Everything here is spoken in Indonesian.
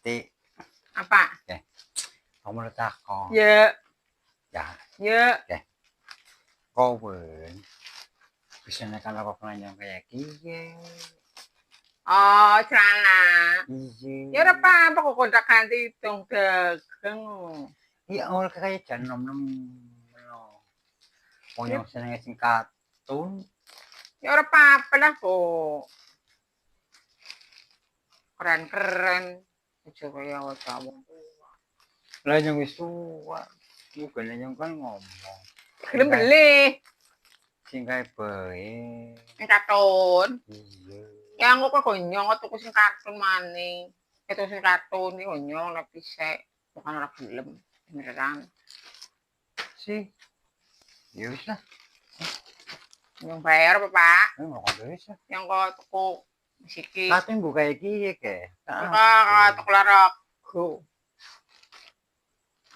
Ti. Apa? Oke. Kamu udah takut. Ya. Ya. Ya. Oke. Kau pun bisa naikkan apa penanya kayak gini. Oh, celana. Iya. Ya udah apa kok kontak ganti dong dagang. Iya, awal kayak jangan nom no. Pokoknya seneng sing kartun. Ya udah apa lah kok. Keren-keren. Coba ya kamu. Lah yang wis tua. Bukan yang kan ngomong. Belum beli. Sing kae bae. Yang kartun. Iya. Yang kok konyong tuku sing kartun maning. Itu sing kartun iki konyong tapi sik bukan ora gelem beneran. Si. Ya wis lah. Yang bayar apa, Pak? Ngomong wis lah. Yang kok tuku siki. Katanya gue kayak gini kayak. Kakak tuku larak.